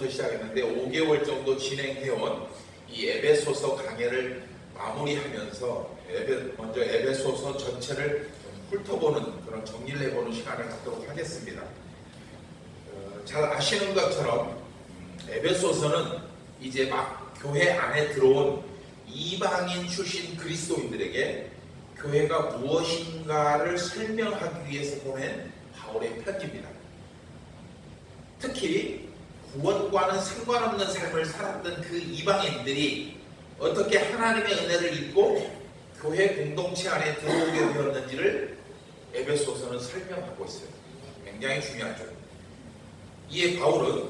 전부터 시작했는데 5개월 정도 진행해온 이 에베소서 강해를 마무리하면서 먼저 에베소서 전체를 훑어보는 그런 정리를 해보는 시간을 갖도록 하겠습니다. 잘 아시는 것처럼 에베소서는 이제 막 교회 안에 들어온 이방인 출신 그리스도인들에게 교회가 무엇인가를 설명하기 위해서 보낸 바울의 편지입니다. 특히 구원과는 상관없는 삶을 살았던 그 이방인들이 어떻게 하나님의 은혜를 입고 교회 공동체 안에 들어오게 되었는지를 에베소서는 설명하고 있어요. 굉장히 중요하죠. 이에 바울은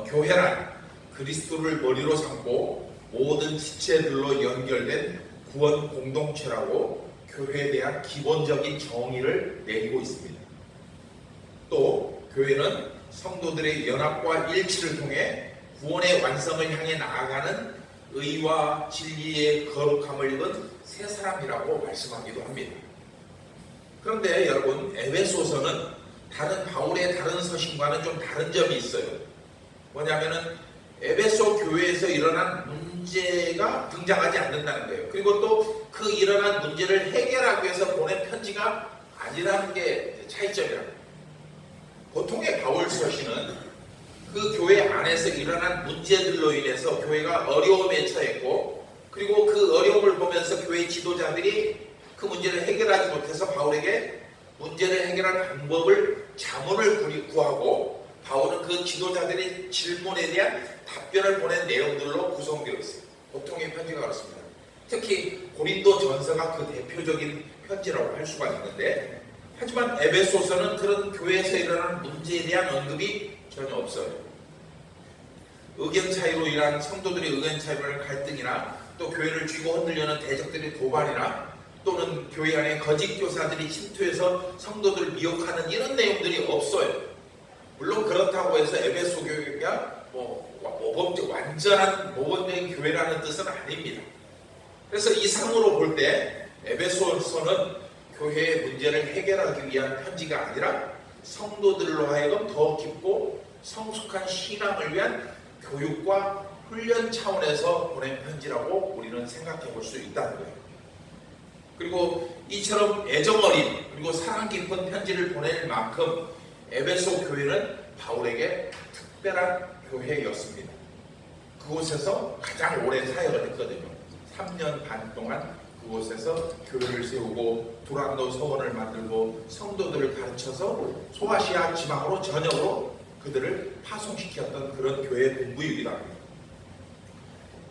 교회란 그리스도를 머리로 삼고 모든 지체들로 연결된 구원 공동체라고 교회에 대한 기본적인 정의를 내리고 있습니다. 또 교회는 성도들의 연합과 일치를 통해 구원의 완성을 향해 나아가는 의와 진리의 거룩함을 입은 새 사람이라고 말씀하기도 합니다. 그런데 여러분, 에베소서는 다른 바울의 다른 서신과는 좀 다른 점이 있어요. 뭐냐면은 에베소 교회에서 일어난 문제가 등장하지 않는다는 거예요. 그리고 또 그 일어난 문제를 해결하기 위해서 보낸 편지가 아니라는 게 차이점이랍니다. 보통의 바울 서신은 그 교회 안에서 일어난 문제들로 인해서 교회가 어려움에 처했고, 그리고 그 어려움을 보면서 교회 지도자들이 그 문제를 해결하지 못해서 바울에게 문제를 해결할 방법을 자문을 구하고, 바울은 그 지도자들의 질문에 대한 답변을 보낸 내용들로 구성되어 있습니다. 보통의 편지가 그렇습니다. 특히 고린도 전서가 그 대표적인 편지라고 할 수가 있는데, 하지만 에베소서는 그런 교회에서 일어나는 문제에 대한 언급이 전혀 없어요. 의견 차이로 인한 성도들의 의견 차이로 인한 갈등이나 또 교회를 쥐고 흔들려는 대적들의 도발이나 또는 교회 안에 거짓 교사들이 침투해서 성도들을 미혹하는 이런 내용들이 없어요. 물론 그렇다고 해서 에베소 교회가 완전한 모범적인 교회라는 뜻은 아닙니다. 그래서 이상으로 볼 때 에베소서는 교회의 문제를 해결하기 위한 편지가 아니라 성도들로 하여금 더 깊고 성숙한 신앙을 위한 교육과 훈련 차원에서 보낸 편지라고 우리는 생각해 볼 수 있다는 거예요. 그리고 이처럼 애정어린 그리고 사랑 깊은 편지를 보낼 만큼 에베소 교회는 바울에게 특별한 교회였습니다. 그곳에서 가장 오래 사역을 했거든요. 3년 반 동안 그곳에서 교회를 세우고 두란노 서원을 만들고 성도들을 가르쳐서 소아시아 지방으로 전역으로 그들을 파송시켰던 그런 교회 본부이기도 합니다.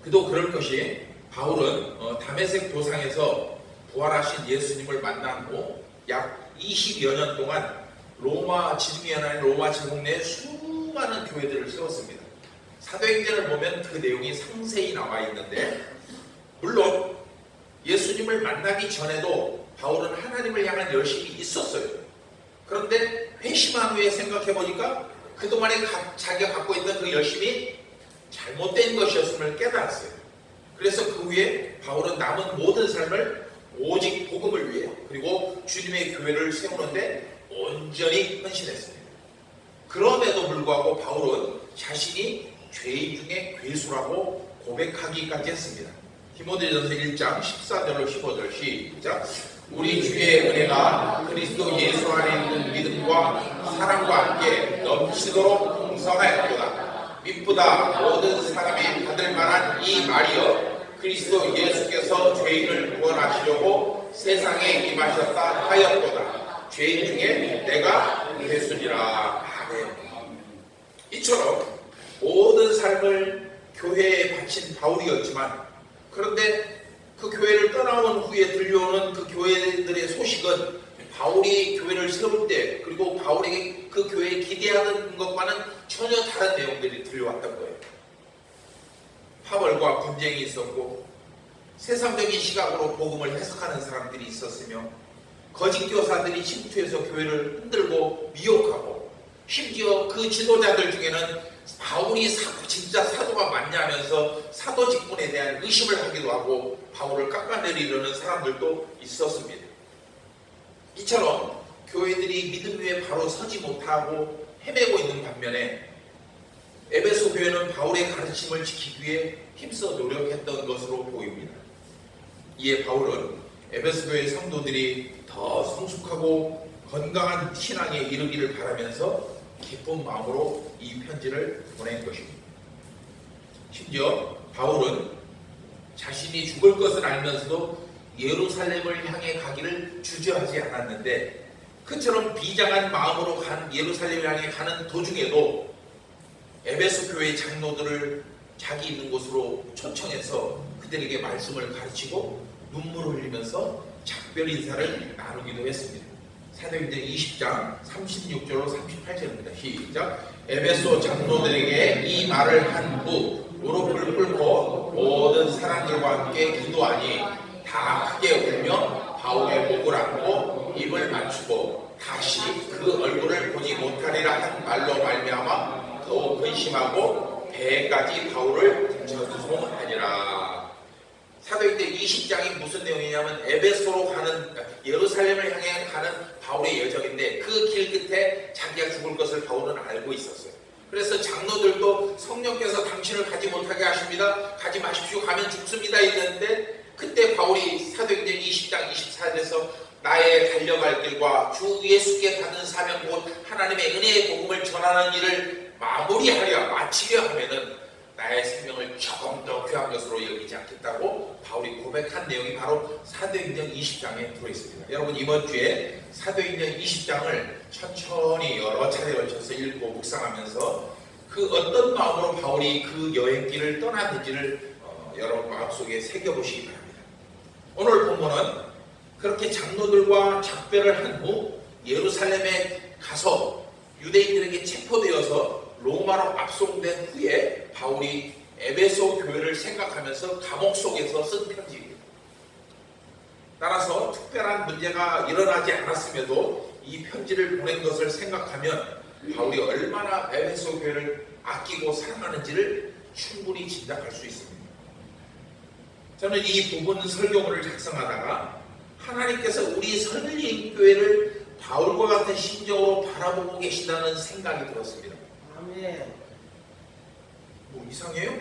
그도 그럴 것이 바울은 다메섹 도상에서 부활하신 예수님을 만난 후 약 20여 년 동안 로마 지중해 아닌 로마 제국 내에 수많은 교회들을 세웠습니다. 사도행전을 보면 그 내용이 상세히 나와 있는데, 물론 예수님을 만나기 전에도 바울은 하나님을 향한 열심이 있었어요. 그런데 회심한 후에 생각해보니까 그동안에 자기가 갖고 있던 그 열심이 잘못된 것이었음을 깨달았어요. 그래서 그 후에 바울은 남은 모든 삶을 오직 복음을 위해 그리고 주님의 교회를 세우는데 온전히 헌신했습니다. 그럼에도 불구하고 바울은 자신이 죄인 중에 괴수라고 고백하기까지 했습니다. 디모데전서 1장 14절로 15절 시작. 우리 주의 은혜가 그리스도 예수 안에 있는 믿음과 사랑과 함께 넘치도록 풍성하였도다. 미쁘다 모든 사람이 받을 만한 이 말이여, 그리스도 예수께서 죄인을 구원하시려고 세상에 임하셨다 하였도다. 죄인 중에 내가 괴수니라. 아멘. 이처럼 모든 삶을 교회에 바친 바울이었지만, 그런데 그 교회를 떠나온 후에 들려오는 그 교회들의 소식은 바울이 교회를 세울 때 그리고 바울에게 그 교회에 기대하는 것과는 전혀 다른 내용들이 들려왔던 거예요. 파벌과 분쟁이 있었고, 세상적인 시각으로 복음을 해석하는 사람들이 있었으며, 거짓 교사들이 침투해서 교회를 흔들고 미혹하고, 심지어 그 지도자들 중에는 바울이 진짜 사도가 맞냐면서 사도 직분에 대한 의심을 하기도 하고 바울을 깎아내리려는 사람들도 있었습니다. 이처럼 교회들이 믿음 위에 바로 서지 못하고 헤매고 있는 반면에 에베소 교회는 바울의 가르침을 지키기 위해 힘써 노력했던 것으로 보입니다. 이에 바울은 에베소 교회 성도들이 더 성숙하고 건강한 신앙에 이르기를 바라면서 기쁜 마음으로 이 편지를 보낸 것입니다. 심지어 바울은 자신이 죽을 것을 알면서도 예루살렘을 향해 가기를 주저하지 않았는데, 그처럼 비장한 마음으로 예루살렘을 향해 가는 도중에도 에베소 교회 장로들을 자기 있는 곳으로 초청해서 그들에게 말씀을 가르치고 눈물을 흘리면서 작별 인사를 나누기도 했습니다. 사도행전 20장 36절로 38절입니다. 시작. 에베소 장로들에게 이 말을 한 후 무릎을 꿇고 모든 사람들과 함께 기도하니 다 크게 울며 바울의 목을 안고 입을 맞추고 다시 그 얼굴을 보지 못하리라 한 말로 말미암아 더욱 근심하고 배까지 바울을 전송하니라. 사도행전 20장이 무슨 내용이냐면 에베소로 가는, 예루살렘을 향해 가는 바울의 여정인데, 그 길 끝에 자기가 죽을 것을 바울은 알고 있었어요. 그래서 장로들도 성령께서 당신을 가지 못하게 하십니다, 가지 마십시오, 가면 죽습니다 했는데, 그때 바울이 사도행전 20장 24절에서 나의 달려갈 길과 주 예수께 받은 사명 곧 하나님의 은혜의 복음을 전하는 일을 마치려 하면은 나의 생명을 조금 더 귀한 것으로 여기지 않겠다고 바울이 고백한 내용이 바로 사도행전 20장에 들어있습니다. 여러분, 이번 주에 사도행전 20장을 천천히 여러 차례 걸쳐서 읽고 묵상하면서 그 어떤 마음으로 바울이 그 여행길을 떠났는지를 여러분 마음속에 새겨보시기 바랍니다. 오늘 본문은 그렇게 장로들과 작별을 한 후 예루살렘에 가서 유대인들에게 체포되어서 로마로 압송된 후에 바울이 에베소 교회를 생각하면서 감옥 속에서 쓴 편지입니다. 따라서 특별한 문제가 일어나지 않았음에도 이 편지를 보낸 것을 생각하면 바울이 얼마나 에베소 교회를 아끼고 사랑하는지를 충분히 짐작할 수 있습니다. 저는 이 부분 설교문을 작성하다가 하나님께서 우리 설립교회를 바울과 같은 심정으로 바라보고 계신다는 생각이 들었습니다. 뭐 이상해요?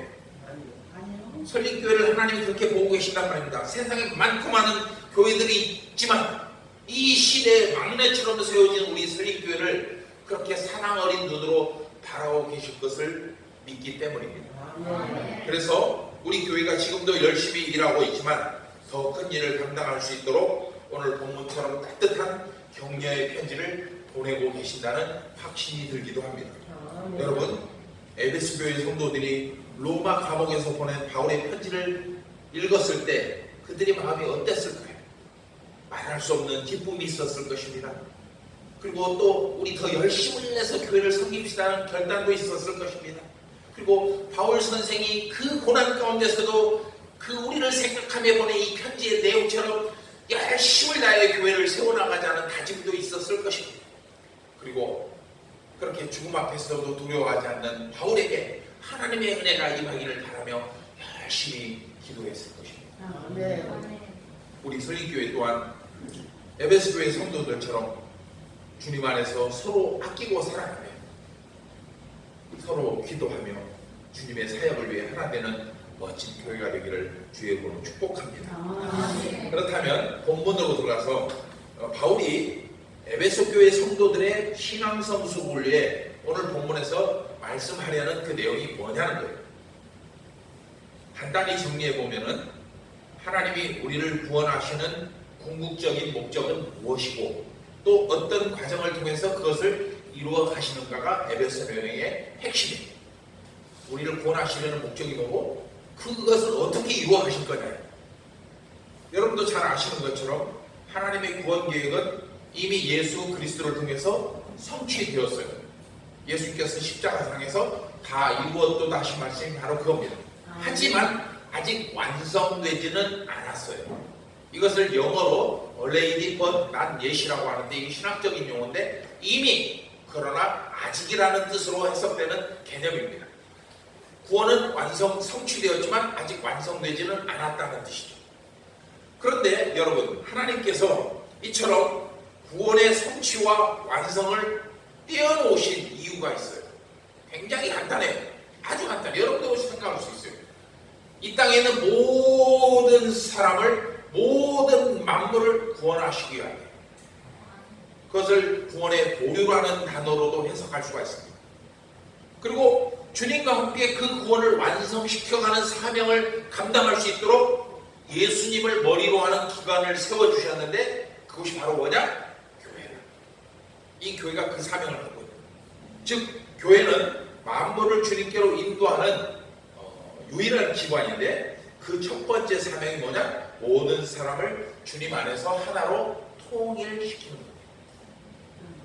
아니요. 설립교회를 하나님이 그렇게 보고 계신단 말입니다. 세상에 많고 많은 교회들이 있지만 이 시대의 막내처럼 세워진 우리 설립교회를 그렇게 사랑 어린 눈으로 바라보고 계실 것을 믿기 때문입니다. 그래서 우리 교회가 지금도 열심히 일하고 있지만 더 큰 일을 감당할 수 있도록 오늘 본문처럼 따뜻한 격려의 편지를 보내고 계신다는 확신이 들기도 합니다. 여러분, 에베소 교회 성도들이 로마 감옥에서 보낸 바울의 편지를 읽었을 때 그들의 마음이 어땠을까요? 말할 수 없는 기쁨이 있었을 것입니다. 그리고 또 우리 더 열심을 내서 교회를 섬깁시다는 결단도 있었을 것입니다. 그리고 바울 선생이 그 고난 가운데서도 그 우리를 생각하며 보낸 이 편지의 내용처럼 열심을 다해 교회를 세워나가자는 다짐도 있었을 것입니다. 그리고 그렇게 죽음 앞에서도 두려워하지 않는 바울에게 하나님의 은혜가 임하기를 바라며 열심히 기도했을 것입니다. 우리 설립교회 또한 에베소 교회 성도들처럼 주님 안에서 서로 아끼고 사랑하며 서로 기도하며 주님의 사역을 위해 하나 되는 멋진 교회가 되기를 주의 이름으로 축복합니다. 그렇다면 본문으로 들어가서 바울이 에베소 교회 성도들의 신앙 성숙을 위해 오늘 본문에서 말씀하려는 그 내용이 뭐냐는 거예요. 간단히 정리해 보면은 하나님이 우리를 구원하시는 궁극적인 목적은 무엇이고 또 어떤 과정을 통해서 그것을 이루어 가시는가가 에베소 여행의 핵심입니다. 우리를 구원하시려는 목적이 뭐고 그것을 어떻게 이루어 가실 거냐. 여러분도 잘 아시는 것처럼 하나님의 구원 계획은 이미 예수 그리스도를 통해서 성취되었어요. 예수께서 십자가상에서 다 이루었도다 하신 말씀이 바로 그겁니다. 하지만 아직 완성되지는 않았어요. 이것을 영어로 already but not yet이라고 하는데 이게 신학적인 용어인데 이미 그러나 아직이라는 뜻으로 해석되는 개념입니다. 구원은 성취되었지만 아직 완성되지는 않았다는 뜻이죠. 그런데 여러분, 하나님께서 이처럼 구원의 성취와 완성을 떼어놓으신 이유가 있어요. 굉장히 간단해요. 아주 간단해. 여러분도 생각할 수 있어요. 이 땅에 있는 모든 사람을, 모든 만물을 구원하시기 위하여, 그것을 구원의 보류라는 단어로도 해석할 수가 있습니다. 그리고 주님과 함께 그 구원을 완성시켜가는 사명을 감당할 수 있도록 예수님을 머리로 하는 기관을 세워주셨는데, 그것이 바로 뭐냐? 교회다. 이 교회가 그 사명을 하고 있는, 즉 교회는 만물을 주님께로 인도하는 유일한 기관인데, 그 첫 번째 사명이 뭐냐? 모든 사람을 주님 안에서 하나로 통일시키는 겁니다.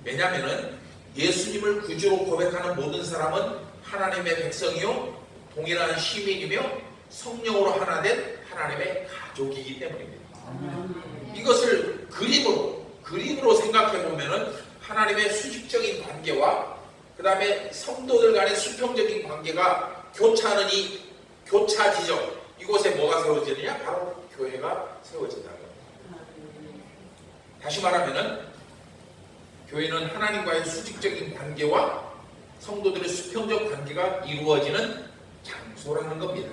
왜냐하면 예수님을 구주로 고백하는 모든 사람은 하나님의 백성이요, 동일한 시민이며 성령으로 하나 된 하나님의 가족이기 때문입니다. 이것을 그림으로 생각해 보면은 하나님의 수직적인 관계와 그 다음에 성도들 간의 수평적인 관계가 교차하는 이 교차 지점, 이곳에 뭐가 세워지느냐? 바로 교회가 세워진다는 겁니다. 다시 말하면은 교회는 하나님과의 수직적인 관계와 성도들의 수평적 관계가 이루어지는 장소라는 겁니다.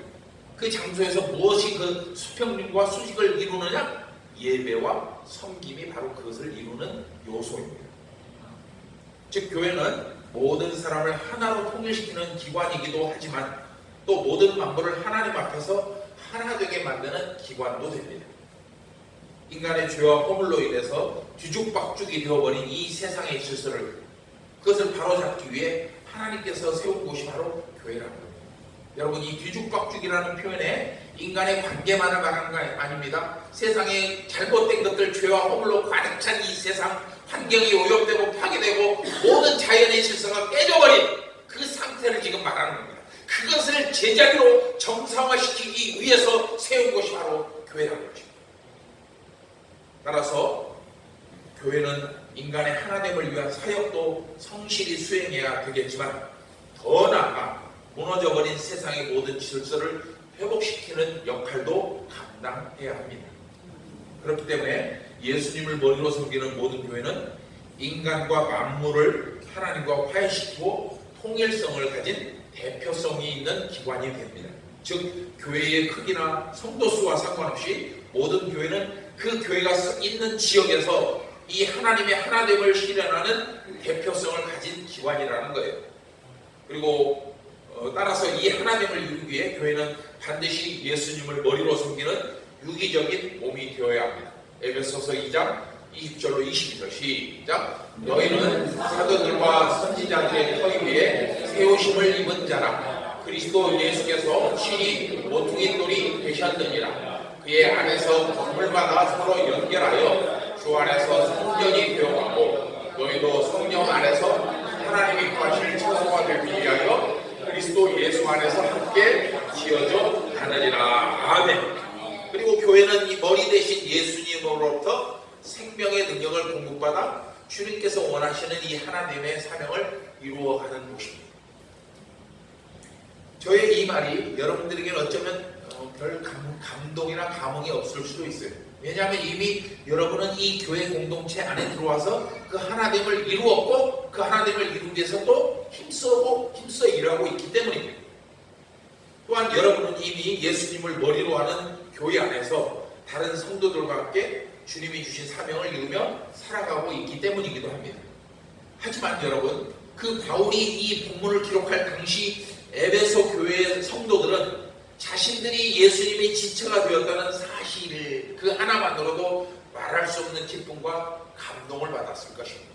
그 장소에서 무엇이 그 수평과 수직을 이루느냐? 예배와 섬김이 바로 그것을 이루는 요소입니다. 즉 교회는 모든 사람을 하나로 통일시키는 기관이기도 하지만 또 모든 만물을 하나님 앞에서 하나 되게 만드는 기관도 됩니다. 인간의 죄와 허물로 인해서 뒤죽박죽이 되어버린 이 세상의 질서를, 그것을 바로잡기 위해 하나님께서 세운 곳이 바로 교회라는 겁니다. 여러분, 이 뒤죽박죽이라는 표현에 인간의 관계만을 말하는 거 아닙니다. 세상에 잘못된 것들, 죄와 허물로 가득 찬 이 세상, 환경이 오염되고 파괴되고 모든 자연의 질서가 깨져버린 그 상태를 지금 말하는 겁니다. 그것을 제자리로 정상화시키기 위해서 세운 것이 바로 교회라는 거죠. 따라서 교회는 인간의 하나됨을 위한 사역도 성실히 수행해야 되겠지만, 더 나아가 무너져버린 세상의 모든 질서를 회복시키는 역할도 감당해야 합니다. 그렇기 때문에 예수님을 머리로 섬기는 모든 교회는 인간과 만물을 하나님과 화해시키고 통일성을 가진 대표성이 있는 기관이 됩니다. 즉 교회의 크기나 성도 수와 상관없이 모든 교회는 그 교회가 있는 지역에서 이 하나님의 하나됨을 실현하는 대표성을 가진 기관이라는 거예요. 그리고 따라서 이 하나됨을 이루기 위해 교회는 반드시 예수님을 머리로 섬기는 유기적인 몸이 되어야 합니다. 에베소서 2장 20절로 22절 시작. 너희는 사도들과 선지자들의 터위 위에 세우심을 입은 자라. 그리스도 예수께서 친히 모퉁이 돌이 되셨느니라. 그의 안에서 건물마다 서로 연결하여 주 안에서 성전이 되어가고, 너희도 성령 안에서 하나님이 구하실 처소가 되기 위하여 그리스도 예수 안에서 함께 지어져 가느니라. 아멘. 그리고 교회는 이 머리 대신 예수님으로부터 생명의 능력을 공급받아 주님께서 원하시는 이 하나님의 사명을 이루어가는 곳입니다. 저의 이 말이 여러분들에게는 어쩌면 별 감동이나 감흥이 없을 수도 있어요. 왜냐하면 이미 여러분은 이 교회 공동체 안에 들어와서 그 하나됨을 이루었고, 그 하나됨을 이루기 위해서 또 힘써 일하고 있기 때문입니다. 또한 여러분은 이미 예수님을 머리로 하는 교회 안에서 다른 성도들과 함께 주님이 주신 사명을 이루며 살아가고 있기 때문이기도 합니다. 하지만 여러분, 그 바울이 이 본문을 기록할 당시 에베소 교회의 성도들은 자신들이 예수님의 지체가 되었다는 사실을 그 하나만으로도 말할 수 없는 기쁨과 감동을 받았을 것입니다.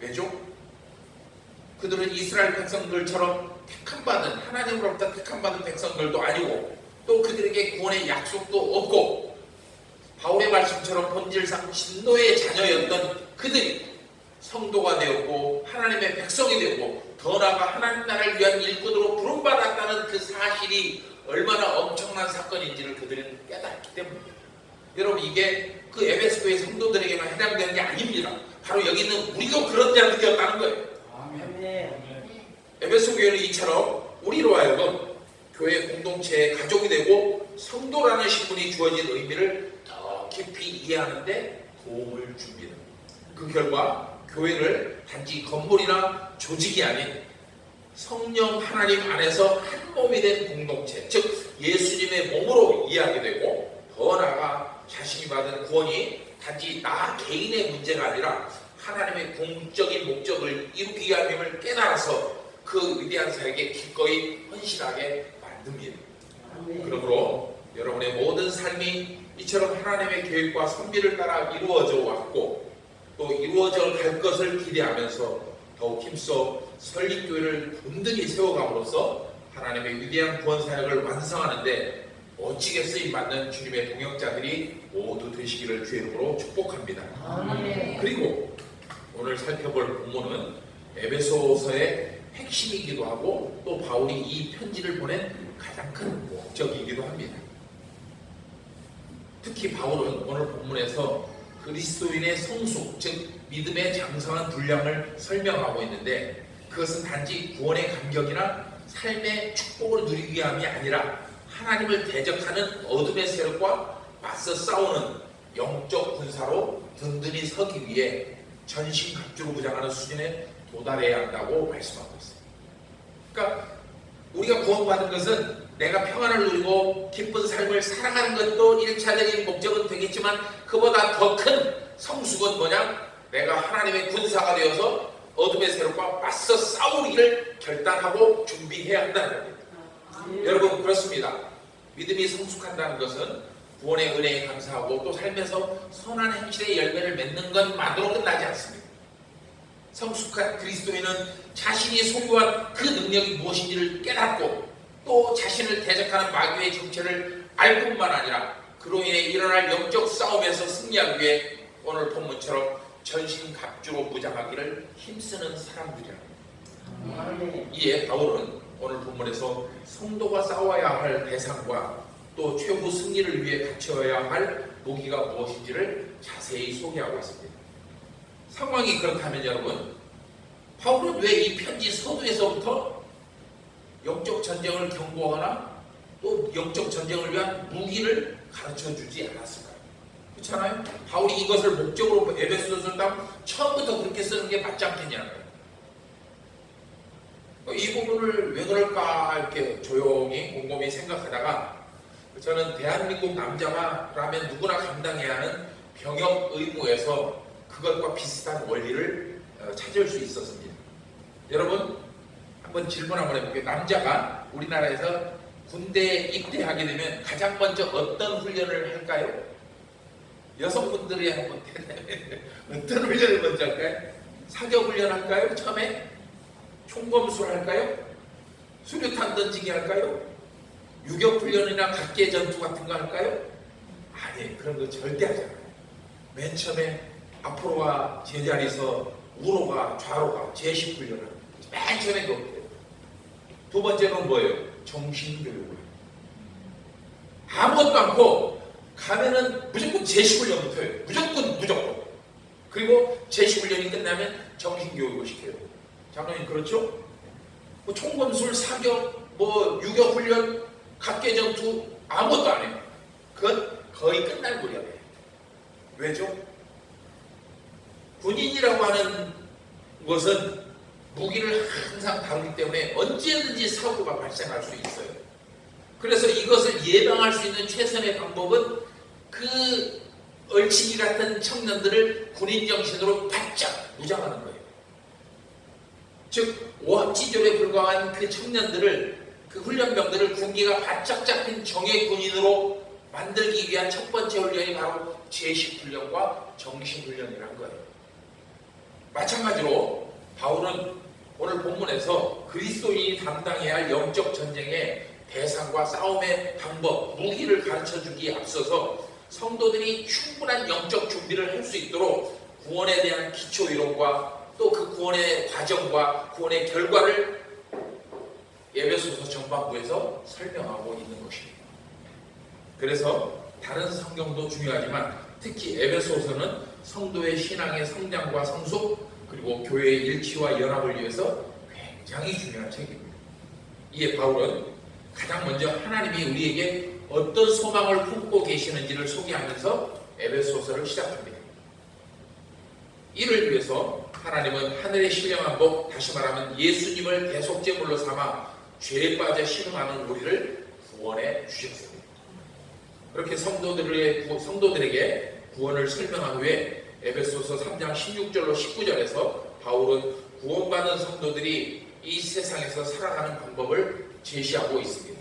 왜죠? 그들은 이스라엘 백성들처럼 택함받은, 하나님으로부터 택함받은 백성들도 아니고, 또 그들에게 구원의 약속도 없고, 바울의 말씀처럼 본질상 진노의 자녀였던 그들이 성도가 되었고 하나님의 백성이 되고, 더 나아가 하나님 나라를 위한 일꾼으로 부름받았다는 그 사실이 얼마나 엄청난 사건인지를 그들은 깨닫기 때문입니다. 여러분, 이게 그 에베소 교회 성도들에게만 해당되는 게 아닙니다. 바로 여기 있는 우리도 그런 자들이었다는 거예요. 에베소 교회는 이처럼 우리로 하여금 교회 공동체의 가족이 되고 성도라는 신분이 주어진 의미를 더 깊이 이해하는 데 도움을 줍니다. 그 결과 교회를 단지 건물이나 조직이 아닌 성령 하나님 안에서 한 몸이 된 공동체, 즉 예수님의 몸으로 이해하게 되고, 더 나아가 자신이 받은 구원이 단지 나 개인의 문제가 아니라 하나님의 공적인 목적을 이루기 위함임을 깨달아서 그 위대한 사역에 기꺼이 헌신하게 만듭니다. 그러므로 여러분의 모든 삶이 이처럼 하나님의 계획과 선비를 따라 이루어져 왔고 또 이루어져 갈 것을 기대하면서 더욱 힘써 설립교회를 든든히 세워감으로써 하나님의 위대한 구원 사역을 완성하는데 멋지게 쓰임받는 주님의 동역자들이 모두 되시기를 주의 이름으로 축복합니다. 그리고 오늘 살펴볼 본문은 에베소서의 핵심이기도 하고 또 바울이 이 편지를 보낸 가장 큰 목적이기도 합니다. 특히 바울은 오늘 본문에서 그리스도인의 성숙, 즉 믿음의 장성한 분량을 설명하고 있는데 그것은 단지 구원의 감격이나 삶의 축복을 누리기 위함이 아니라 하나님을 대적하는 어둠의 세력과 맞서 싸우는 영적 군사로 든든히 서기 위해 전신갑주로 무장하는 수준에 도달해야 한다고 말씀하고 있습니다. 그러니까 우리가 구원받은 것은 내가 평안을 누리고 기쁜 삶을 살아가는 것도 1차적인 목적은 되겠지만 그보다 더 큰 성숙은 뭐냐? 내가 하나님의 군사가 되어서 어둠의 세력과 맞서 싸우기를 결단하고 준비해야 한다는 겁니다. 여러분 그렇습니다. 믿음이 성숙한다는 것은 구원의 은혜에 감사하고 또 삶에서 선한 행실의 열매를 맺는 것만으로 끝나지 않습니다. 성숙한 그리스도인은 자신이 소유한 그 능력이 무엇인지를 깨닫고 또 자신을 대적하는 마귀의 정체를 알 뿐만 아니라 그로 인해 일어날 영적 싸움에서 승리하기 위해 오늘 본문처럼 전신갑주로 무장하기를 힘쓰는 사람들이랍니다. 이에 바울은 오늘 본문에서 성도가 싸워야 할 대상과 또 최후 승리를 위해 갖춰야 할 무기가 무엇인지를 자세히 소개하고 있습니다. 상황이 그렇다면 여러분, 바울은 왜 이 편지 서두에서부터 영적 전쟁을 경고하거나 또 영적 전쟁을 위한 무기를 가르쳐주지 않았을까요? 그렇잖아요? 바울이 이것을 목적으로 에베소서를 처음부터 그렇게 쓰는 게 맞지 않겠냐는 거예요. 이 부분을 왜 그럴까 이렇게 조용히 곰곰이 생각하다가 저는 대한민국 남자라면 누구나 감당해야 하는 병역 의무에서 그것과 비슷한 원리를 찾을 수 있었습니다. 여러분 한번 질문 한번 해볼게요. 남자가 우리나라에서 군대에 입대하게 되면 가장 먼저 어떤 훈련을 할까요? 여성분들이 한번 어떤 훈련을 먼저 할까요? 사격 훈련 할까요? 처음에? 총검술 할까요? 수류탄 던지기 할까요? 유격훈련이나 각계 전투 같은 거 할까요? 아니, 그런 거 절대 하지 않아요. 맨 처음에 앞으로가 제자리에서 우로가 좌로가 제식훈련을 맨 처음에 그거예요. 두 번째는 뭐예요? 정신교육을. 아무것도 않고 가면은 무조건 제식훈련부터 해요. 무조건. 그리고 제식훈련이 끝나면 정신교육을 시켜요. 장로님 그렇죠? 뭐 총검술, 사격, 뭐 유격훈련, 각계전투 아무것도 안 해요. 그건 거의 끝날 무렵이에요. 왜죠? 군인이라고 하는 것은 무기를 항상 다루기 때문에 언제든지 사고가 발생할 수 있어요. 그래서 이것을 예방할 수 있는 최선의 방법은 그 얼치기 같은 청년들을 군인 정신으로 바짝 무장하는 거예요. 즉 오합지졸에 불과한 그 청년들을, 그 훈련병들을 군기가 바짝 잡힌 정예 군인으로 만들기 위한 첫 번째 훈련이 바로 제식훈련과 정신훈련이라는 거예요. 마찬가지로 바울은 오늘 본문에서 그리스도인이 담당해야 할 영적 전쟁의 대상과 싸움의 방법, 무기를 가르쳐주기에 앞서서 성도들이 충분한 영적 준비를 할 수 있도록 구원에 대한 기초 이론과 또 그 구원의 과정과 구원의 결과를 에베소서 전반부에서 설명하고 있는 것입니다. 그래서 다른 성경도 중요하지만 특히 에베소서는 성도의 신앙의 성장과 성숙 그리고 교회의 일치와 연합을 위해서 굉장히 중요한 책입니다. 이에 바울은 가장 먼저 하나님이 우리에게 어떤 소망을 품고 계시는지를 소개하면서 에베소서를 시작합니다. 이를 위해서 하나님은 하늘의 신령한 복, 다시 말하면 예수님을 대속제물로 삼아 죄에 빠져 신음하는 우리를 구원해 주셨습니다. 그렇게 성도들에게 구원을 설명한 후에 에베소서 3장 16절로 19절에서 바울은 구원받은 성도들이 이 세상에서 살아가는 방법을 제시하고 있습니다.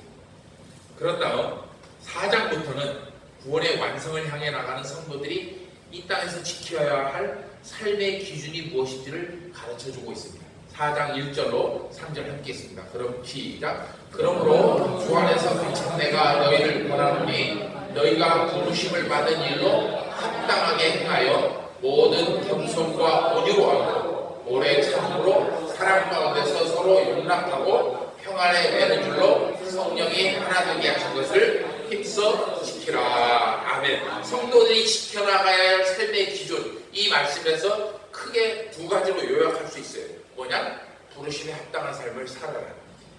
그런 다음 4장부터는 구원의 완성을 향해 나가는 성도들이 이 땅에서 지켜야 할 삶의 기준이 무엇인지를 가르쳐주고 있습니다. 4장 1절로 3절 함께 있습니다. 그럼 시작. 그러므로 주 안에서 감천 내가 너희를 권하노니 너희가 부르심을 받은 일로 합당하게 행하여 모든 겸손과 온유로 하고 오래 참음으로 사랑 가운데서 서로 용납하고 평안에 매는 줄로 성령이 하나 되게 하신 것을 힘써 지키라. 아멘. 성도들이 지켜나가야 할 삶의 기준, 이 말씀에서 크게 두 가지로 요약할 수 있어요. 뭐냐? 부르심에 합당한 삶을 살아라.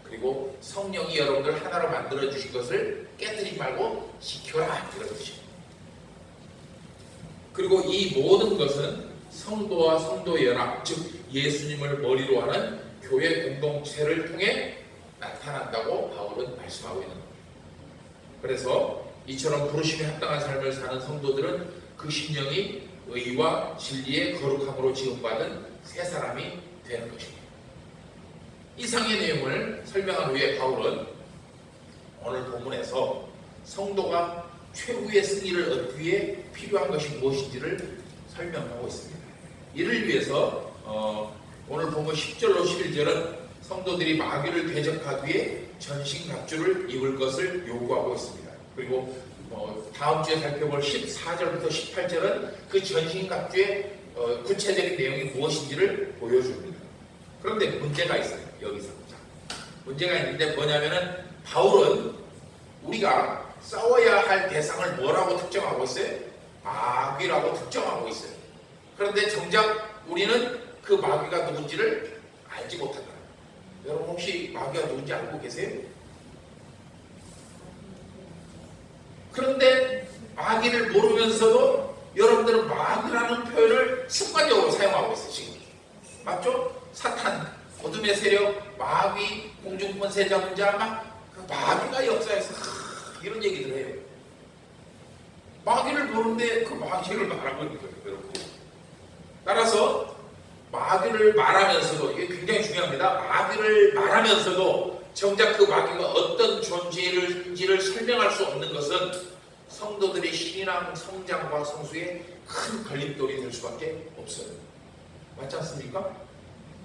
그리고 성령이 여러분들 하나로 만들어 주신 것을 깨뜨리지 말고 지켜라. 이런 뜻이에요. 그리고 이 모든 것은 성도와 성도의 연합, 즉 예수님을 머리로 하는 교회 공동체를 통해 나타난다고 바울은 말씀하고 있는 겁니다. 그래서 이처럼 부르심에 합당한 삶을 사는 성도들은 그 심령이 의와 진리의 거룩함으로 지음받은 새 사람이 되는 것입니다. 이상의 내용을 설명한 후에 바울은 오늘 본문에서 성도가 최후의 승리를 얻기 위해 필요한 것이 무엇인지를 설명하고 있습니다. 이를 위해서 오늘 본문 10절로 11절은 성도들이 마귀를 대적하기 위해 전신갑주를 입을 것을 요구하고 있습니다. 그리고 다음 주에 살펴볼 14절부터 18절은 그 전신갑주의 구체적인 내용이 무엇인지를 보여줍니다. 그런데 문제가 있어요. 여기서 문제가 있는데 뭐냐면은 바울은 우리가 싸워야 할 대상을 뭐라고 특정하고 있어요? 마귀라고 특정하고 있어요. 그런데 정작 우리는 그 마귀가 누군지를 알지 못한다. 여러분 혹시 마귀가 누군지 알고 계세요? 그런데 마귀를 모르면서도 여러분들은 마귀라는 표현을 습관적으로 사용하고 있어요. 지금 맞죠? 사탄, 어둠의 세력, 마귀, 공중권세 자문자, 막 그 마귀가 역사에서 이런 얘기들 해요. 마귀를 모르는데 그 마귀를 말하고 있는 거예요. 여러분. 따라서 마귀를 말하면서도, 이게 굉장히 중요합니다. 마귀를 말하면서도 정작 그 마귀가 어떤 존재인지를 설명할 수 없는 것은 성도들의 신앙 성장과 성수에 큰 걸림돌이 될 수밖에 없어요. 맞지 않습니까?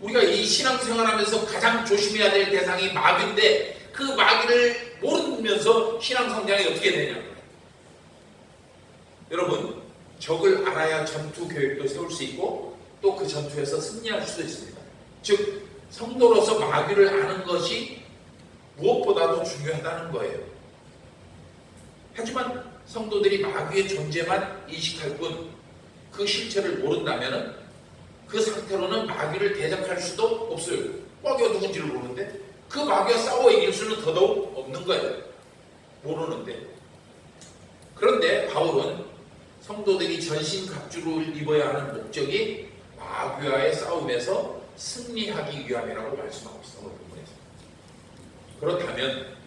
우리가 이 신앙생활하면서 가장 조심해야 될 대상이 마귀인데 그 마귀를 모르면서 신앙 성장이 어떻게 되냐? 여러분, 적을 알아야 전투 계획도 세울 수 있고 또 그 전투에서 승리할 수도 있습니다. 즉 성도로서 마귀를 아는 것이 무엇보다도 중요하다는 거예요. 하지만 성도들이 마귀의 존재만 인식할 뿐 그 실체를 모른다면 그 상태로는 마귀를 대적할 수도 없어요. 마귀가 누군지를 모르는데 그 마귀와 싸워 이길 수는 더더욱 없는 거예요. 모르는데. 그런데 바울은 성도들이 전신갑주를 입어야 하는 목적이 마귀와의 싸움에서 승리하기 위함이라고 말씀하고 있어요. 오늘 본문에서. 그렇다면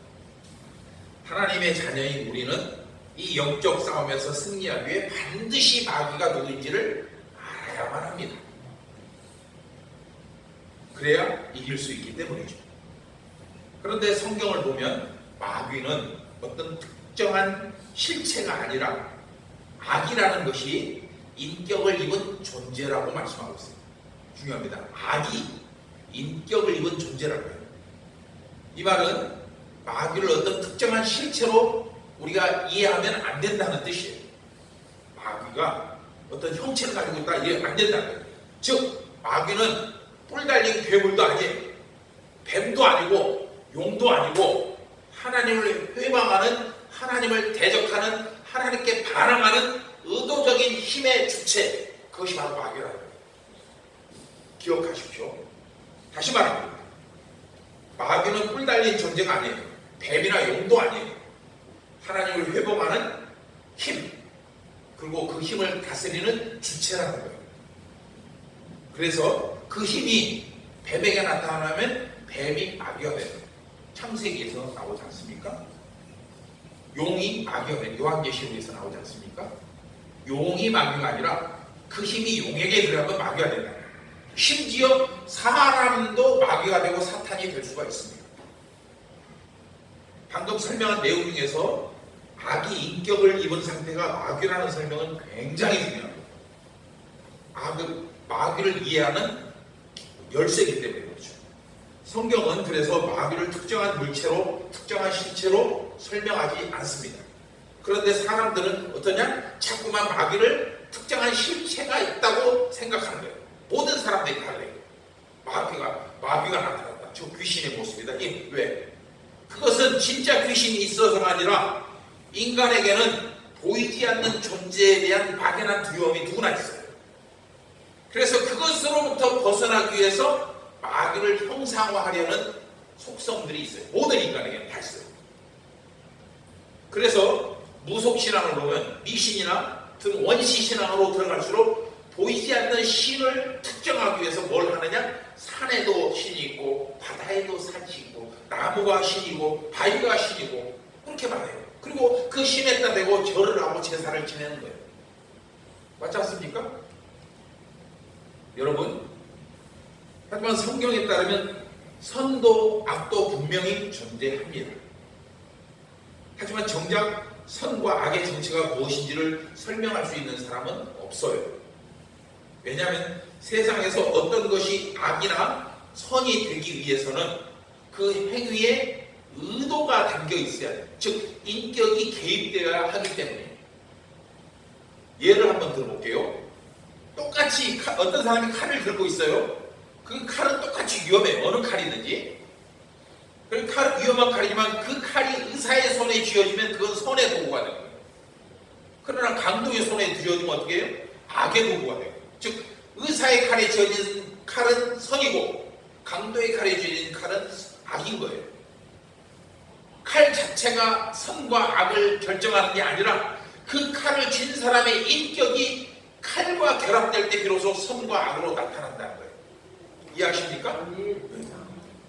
하나님의 자녀인 우리는 이 영적 싸움에서 승리하기 위해 반드시 마귀가 누구인지를 알아야만 합니다. 그래야 이길 수 있기 때문이죠. 그런데 성경을 보면 마귀는 어떤 특정한 실체가 아니라 악이라는 것이 인격을 입은 존재라고 말씀하고 있어요. 중요합니다. 악이 인격을 입은 존재라고 해요. 이 말은 마귀를 어떤 특정한 실체로 우리가 이해하면 안 된다는 뜻이에요. 마귀가 어떤 형체를 가지고 있다 이해 안 된다는 거예요. 즉 마귀는 뿔 달린 괴물도 아니에요. 뱀도 아니고 용도 아니고 하나님을 회방하는, 하나님을 대적하는, 하나님께 반항하는 의도적인 힘의 주체, 그것이 바로 마귀라는 거예요. 기억하십시오. 다시 말합니다. 마귀는 뿔 달린 존재가 아니에요. 뱀이나 용도 아니에요. 하나님을 회복하는 힘, 그리고 그 힘을 다스리는 주체라는 거예요. 그래서 그 힘이 뱀에게 나타나면 뱀이 마귀가 되는 창세기에서 나오지 않습니까? 용이 마귀가 되는 요한계시록에서 나오지 않습니까? 용이 마귀가 아니라 그 힘이 용에게 들어가면 마귀가 된다. 심지어 사람도 마귀가 되고 사탄이 될 수가 있습니다. 방금 설명한 내용 중에서 악이 인격을 입은 상태가 마귀라는 설명은 굉장히 중요합니다. 마귀를 이해하는 열쇠이기 때문에 그렇죠. 성경은 그래서 마귀를 특정한 물체로, 특정한 실체로 설명하지 않습니다. 그런데 사람들은 어떠냐? 자꾸만 마귀를 특정한 실체가 있다고 생각하는 거예요. 모든 사람들이 다 그래요. 마귀가 나타났다. 저 귀신의 모습이다. 왜? 그것은 진짜 귀신이 있어서가 아니라 인간에게는 보이지 않는 존재에 대한 막연한 두려움이 누구나 있어요. 그래서 그것으로부터 벗어나기 위해서 마귀를 형상화하려는 속성들이 있어요. 모든 인간에게는 다 있어요. 그래서 무속신앙을 보면 미신이나 등 원시신앙으로 들어갈수록 보이지 않는 신을 특정하기 위해서 뭘 하느냐? 산에도 신이 있고 바다에도 산이 있고 나무가 신이고 바위가 신이고 그렇게 말해요. 그리고 그 신에다 대고 절을 하고 제사를 지내는 거예요. 맞지 않습니까? 여러분, 하지만 성경에 따르면 선도, 악도 분명히 존재합니다. 하지만 정작 선과 악의 정체가 무엇인지를 설명할 수 있는 사람은 없어요. 왜냐하면 세상에서 어떤 것이 악이나 선이 되기 위해서는 그 행위에 의도가 담겨 있어야 돼요. 즉 인격이 개입되어야 하기 때문에. 예를 한번 들어볼게요. 똑같이 어떤 사람이 칼을 들고 있어요. 그 칼은 똑같이 위험해요. 어느 칼이든지. 그 칼은 위험한 칼이지만 그 칼이 의사의 손에 쥐어지면 그건 선의 도구가 돼요. 그러나 강도의 손에 쥐어지면 어떻게 해요? 악의 도구가 돼요. 즉 의사의 칼에 쥐어진 칼은 선이고 강도의 칼에 쥐어진 칼은 악인 거예요. 칼 자체가 선과 악을 결정하는 게 아니라 그 칼을 쥔 사람의 인격이 칼과 결합될 때 비로소 선과 악으로 나타난다는 거예요. 이해하십니까?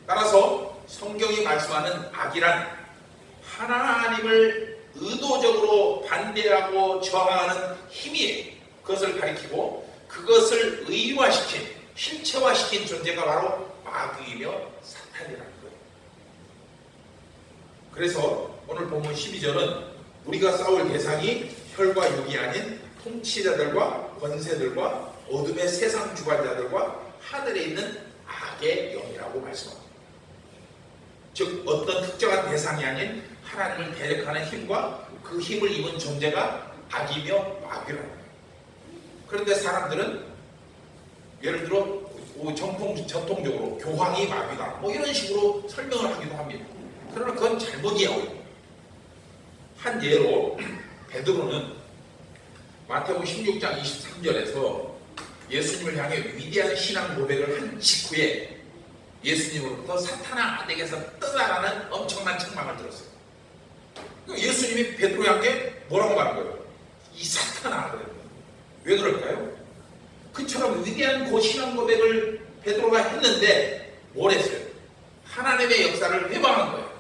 따라서 성경이 말씀하는 악이란 하나님을 의도적으로 반대하고 저항하는 힘이에요. 그것을 가리키고 그것을 의화시킨, 실체화시킨 존재가 바로 마귀이며 사탄이라는 거예요. 그래서 오늘 본문 12절은 우리가 싸울 대상이 혈과 육이 아닌 통치자들과 권세들과 어둠의 세상 주관자들과 하늘에 있는 악의 영이라고 말씀합니다. 즉 어떤 특정한 대상이 아닌 하나님을 대적하는 힘과 그 힘을 입은 존재가 악이며 마귀라는 거예요. 그런데 사람들은 예를 들어 전통적으로 교황이 마귀다 뭐 이런 식으로 설명을 하기도 합니다. 그러나 그건 잘못 이해하고 있습니다. 한 예로 베드로는 마태복음 16장 23절에서 예수님을 향해 위대한 신앙 고백을 한 직후에 예수님으로부터 사탄아 내게서 떠나라는 엄청난 책망을 들었어요. 예수님이 베드로에게 뭐라고 말한 거예요? 이 사탄아 그랬어요. 왜 그럴까요? 그처럼 위대한 그 신앙 고백을 베드로가 했는데 뭘 했어요? 하나님의 역사를 회방한 거예요.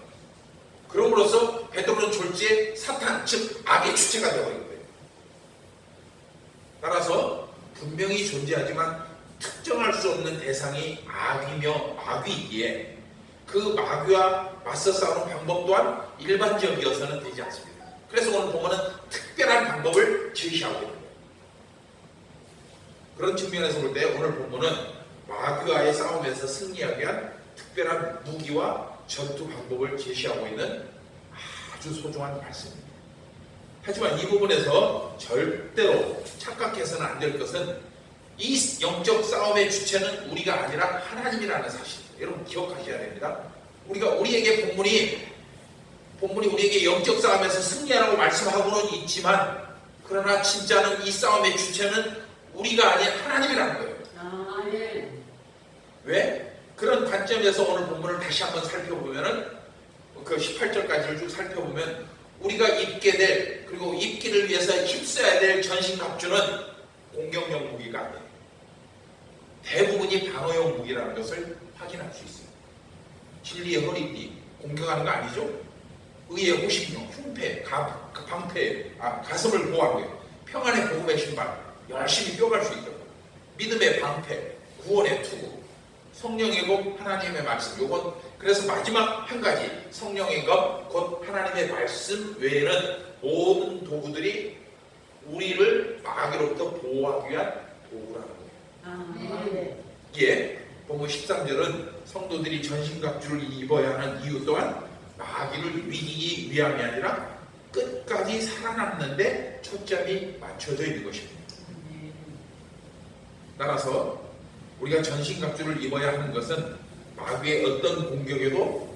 그럼으로써 베드로는 졸지에 사탄 즉 악의 주체가 되어버린 거예요. 따라서 분명히 존재하지만 특정할 수 없는 대상이 악이며 마귀이기에 그 마귀와 맞서 싸우는 방법 또한 일반적이어서는 되지 않습니다. 그래서 오늘 보면은 특별한 방법을 제시하고 있는 거예요. 그런 측면에서 볼 때 오늘 본문은 마귀와의 싸움에서 승리하기 위한 특별한 무기와 전투 방법을 제시하고 있는 아주 소중한 말씀입니다. 하지만 이 부분에서 절대로 착각해서는 안 될 것은 이 영적 싸움의 주체는 우리가 아니라 하나님이라는 사실입니다. 여러분 기억하셔야 됩니다. 우리에게 본문이 우리에게 영적 싸움에서 승리하라고 말씀하고는 있지만 그러나 진짜는 이 싸움의 주체는 우리가 아닌 하나님이라는 거예요. 네. 왜? 그런 관점에서 오늘 본문을 다시 한번 살펴보면은 그 18절까지를 쭉 살펴보면 우리가 입게 될 그리고 입기를 위해서 힘써야 될 전신갑주는 공격용 무기가 아니에요. 대부분이 방어용 무기라는 것을 확인할 수 있어요. 진리의 허리띠, 공격하는 거 아니죠? 의의 호신용, 흉패, 방패, 가슴을 보호하는 거예요. 평안의 복음의 신발, 열심히 뛰어갈 수 있도록. 믿음의 방패, 구원의 투구, 성령의 것, 하나님의 말씀. 요건 그래서 마지막 한 가지, 성령의 것, 곧 하나님의 말씀 외에는 모든 도구들이 우리를 마귀로부터 보호하기 위한 도구라는 거예요. 네. 예, 본문 13절은 성도들이 전신갑주를 입어야 하는 이유 또한 마귀를 이기기 위함이 아니라 끝까지 살아남는데 초점이 맞춰져 있는 것입니다. 따라서 우리가 전신갑주를 입어야 하는 것은 마귀의 어떤 공격에도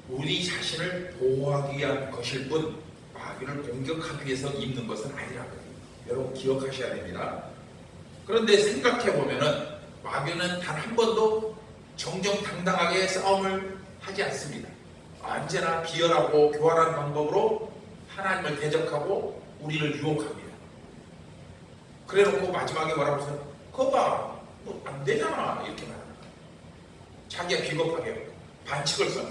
우리 자신을 보호하기 위한 것일 뿐 마귀를 공격하기 위해서 입는 것은 아니라고요. 여러분 기억하셔야 됩니다. 그런데 생각해 보면은 마귀는 단 한 번도 정정당당하게 싸움을 하지 않습니다. 언제나 비열하고 교활한 방법으로 하나님을 대적하고 우리를 유혹합니다. 그래놓고 마지막에 뭐라고 해서 그거 봐, 뭐 안 되잖아 이렇게 말합니다. 자기가 비겁하게 반칙을 써요.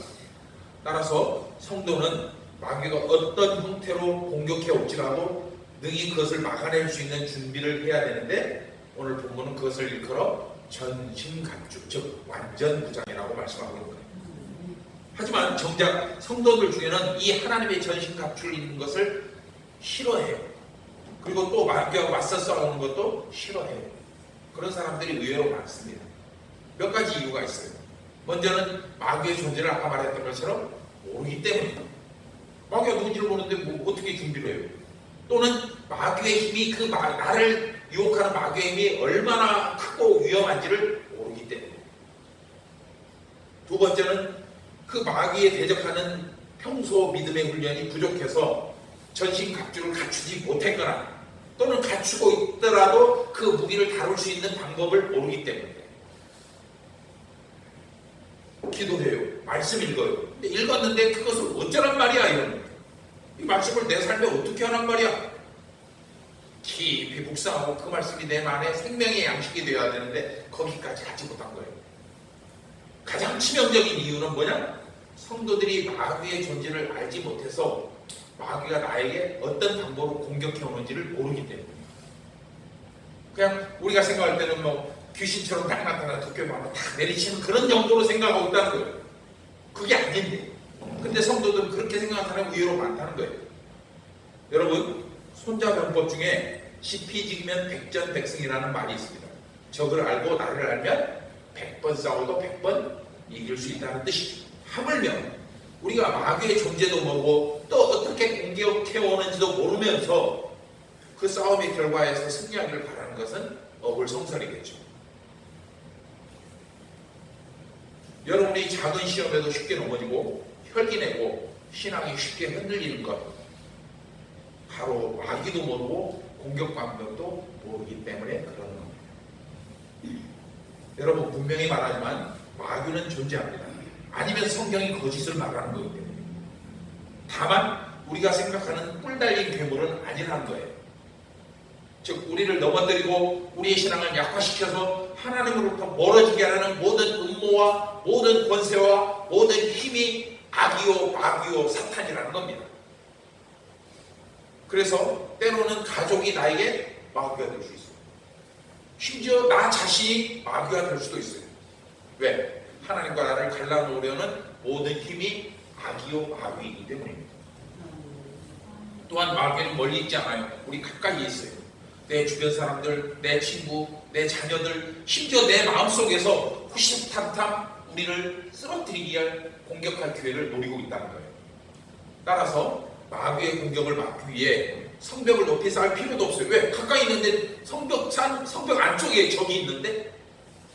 따라서 성도는 마귀가 어떤 형태로 공격해 올지라도 능히 그것을 막아낼 수 있는 준비를 해야 되는데 오늘 본문은 그것을 일컬어 전신갑주, 즉 완전무장이라고 말씀하고 있는 거예요. 하지만 정작 성도들 중에는 이 하나님의 전신갑주를 입는 것을 싫어해요. 그리고 또 마귀와 맞서 싸우는 것도 싫어해요. 그런 사람들이 의외로 많습니다. 몇 가지 이유가 있어요. 먼저는 마귀의 존재를 아까 말했던 것처럼 모르기 때문이에요. 마귀가 누군지를 모르는데 뭐 어떻게 준비를 해요? 또는 마귀의 힘이 나를 유혹하는 마귀의 힘이 얼마나 크고 위험한지를 모르기 때문에. 두 번째는 그 마귀에 대적하는 평소 믿음의 훈련이 부족해서 전신갑주를 갖추지 못했거나 또는 갖추고 있더라도 그 무기를 다룰 수 있는 방법을 모르기 때문에. 기도해요. 말씀 읽어요. 근데 읽었는데 그것을 어쩌란 말이야 이런. 이 말씀을 내 삶에 어떻게 하란 말이야. 깊이 묵상하고 그 말씀이 내 안에 생명의 양식이 되어야 되는데 거기까지 가지 못한 거예요. 가장 치명적인 이유는 뭐냐? 성도들이 마귀의 존재를 알지 못해서 마귀가 나에게 어떤 방법으로 공격해 오는지를 모르기 때문에. 그냥 우리가 생각할 때는 뭐 귀신처럼 딱 나타나 도깨비하면 딱 내리치는 그런 정도로 생각하고 있다는 거예요. 그게 아닌데. 근데 성도들은 그렇게 생각하는 사람이 의외로 많다는 거예요. 여러분, 손자병법 중에 시피지기면 백전백승이라는 말이 있습니다. 적을 알고 나를 알면 100번 싸워도 100번 이길 수 있다는 뜻이죠. 하물며 우리가 마귀의 존재도 모르고 또 어떻게 공격해 오는지도 모르면서 그 싸움의 결과에서 승리하기를 바라는 것은 어불성설이겠죠. 여러분이 작은 시험에도 쉽게 넘어지고 혈기내고 신앙이 쉽게 흔들리는 것, 바로 마귀도 모르고 공격 방법도 모르기 때문에 그러는 겁니다. 여러분 분명히 말하지만 마귀는 존재합니다. 아니면 성경이 거짓을 말하는 거기 때문에. 다만 우리가 생각하는 뿔 달린 괴물은 아니라는 거예요. 즉 우리를 넘어뜨리고 우리의 신앙을 약화시켜서 하나님으로부터 멀어지게 하는 모든 음모와 모든 권세와 모든 힘이 악이요 마귀요 사탄이라는 겁니다. 그래서 때로는 가족이 나에게 마귀가 될 수 있어요. 심지어 나 자신이 마귀가 될 수도 있어요. 왜? 하나님과 나를 갈라놓으려는 모든 힘이 악이요 마귀이기 때문입니다. 또한 마귀는 멀리 있지 않아요. 우리 가까이에 있어요. 내 주변 사람들, 내 친구, 내 자녀들, 심지어 내 마음속에서 후시탐탐 우리를 쓰러뜨리기 위한 공격할 기회를 노리고 있다는 거예요. 따라서 마귀의 공격을 막기 위해 성벽을 높이 쌓을 필요도 없어요. 왜? 가까이 있는데 성벽 안쪽에 적이 있는데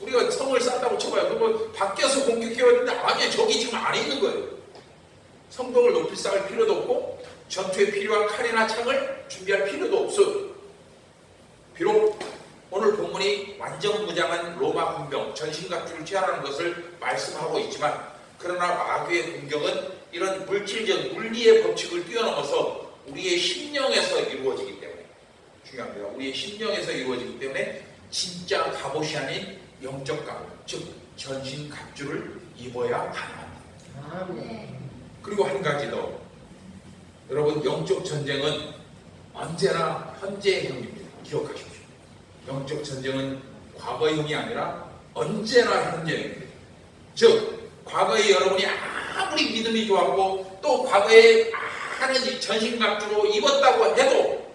우리가 성을 쌓다고 쳐봐요. 그러면 밖에서 공격해야 되는데 아니야, 적이 지금 안에 있는 거예요. 성벽을 높이 쌓을 필요도 없고 전투에 필요한 칼이나 창을 준비할 필요도 없어요. 비록 오늘 본문이 완전 무장한 로마 군병 전신갑주를 취하라는 것을 말씀하고 있지만 그러나 마귀의 공격은 이런 물질적 물리의 법칙을 뛰어넘어서 우리의 심령에서 이루어지기 때문에 중요합니다. 우리의 심령에서 이루어지기 때문에 진짜 갑옷이 아닌 영적 갑, 즉 전신 갑주를 입어야 가능합니다. 그리고 한 가지 더, 여러분 영적 전쟁은 언제나 현재형입니다. 기억하십시오. 영적 전쟁은 과거형이 아니라 언제나 현재형입니다. 즉 과거에 여러분이 아무리 믿음이 좋았고 또 과거에 많은 전신갑주로 입었다고 해도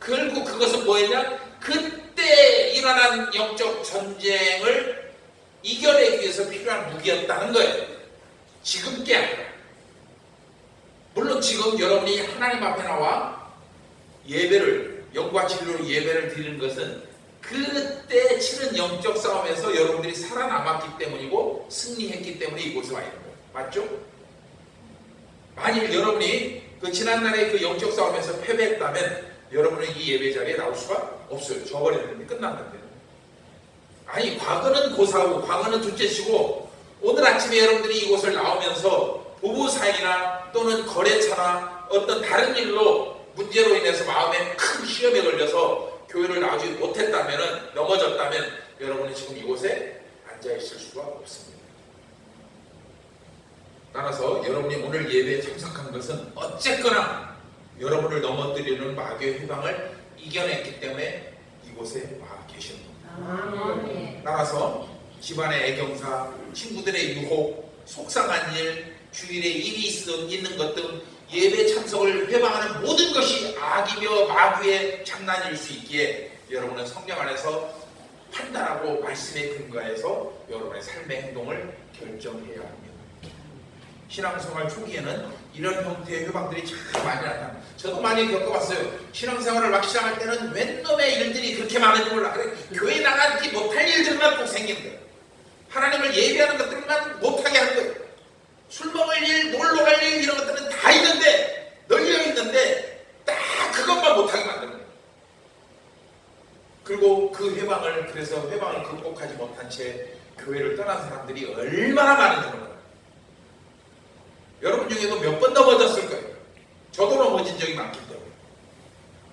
결국 그것은 뭐였냐? 그때 일어난 영적 전쟁을 이겨내기 위해서 필요한 무기였다는 거예요. 지금 게 아니라. 물론 지금 여러분이 하나님 앞에 나와 예배를, 영과 진리로 예배를 드리는 것은 그때 치른 영적 싸움에서 여러분들이 살아남았기 때문이고 승리했기 때문에 이곳에 와 있는 거예요. 맞죠? 만일 여러분이 그 지난날의 그 영적 싸움에서 패배했다면 여러분은 이 예배 자리에 나올 수가 없어요. 져버렸는데 끝났는데. 아니 과거는 고사하고 과거는 둘째치고 오늘 아침에 여러분들이 이곳을 나오면서 부부 사이나 또는 거래처나 어떤 다른 일로 문제로 인해서 마음에 큰 시험에 걸려서 교회를 나오지 못했다면 넘어졌다면 여러분이 지금 이곳에 앉아있을 수가 없습니다. 따라서 여러분이 오늘 예배에 참석한 것은 어쨌거나 여러분을 넘어뜨리는 마귀의 회방을 이겨냈기 때문에 이곳에 와 계시는 겁니다. 따라서 집안의 애경사, 친구들의 유혹, 속상한 일, 주일에 일이 있는 것 등 예배 참석을 회방하는 모든 것이 악이며 마귀의 장난일 수 있기에 여러분은 성령 안에서 판단하고 말씀에 근거해서 여러분의 삶의 행동을 결정해야 합니다. 신앙생활 초기에는 이런 형태의 회방들이 참 많이 나타납니다. 저도 많이 겪어봤어요. 신앙생활을 막 시작할 때는 웬 놈의 일들이 그렇게 많은지 몰라. 그래, 교회 나가지 못할 일들만 꼭 생기는 거예요. 하나님을 예배하는 것들만 못하게 하는 거예요. 술 먹을 일, 놀러 갈 일 이런 것들은 다 있는데 널려 있는데 딱 그것만 못하게 만드는 거예요. 그리고 그 그래서 회방을 극복하지 못한 채 교회를 떠난 사람들이 얼마나 많은지 몰라요. 여러분 중에도 몇 번 넘어졌을 거예요. 저도 넘어진 적이 많기 때문에.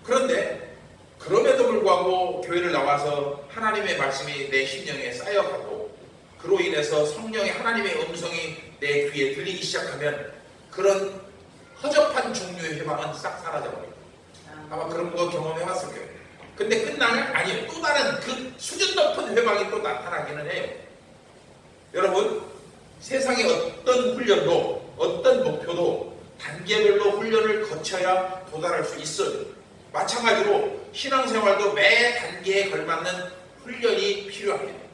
그런데 그럼에도 불구하고 교회를 나와서 하나님의 말씀이 내 심령에 쌓여가고 그로 인해서 성령의 하나님의 음성이 내 귀에 들리기 시작하면 그런 허접한 종류의 회방은 싹 사라져버립니다. 아마 그런 거 경험해봤을 거예요. 근데 끝나면 아니에요. 또 다른 그 수준 높은 회방이 또 나타나기는 해요. 여러분 세상의 어떤 훈련도 어떤 목표도 단계별로 훈련을 거쳐야 도달할 수 있어요. 마찬가지로 신앙생활도 매 단계에 걸맞는 훈련이 필요합니다.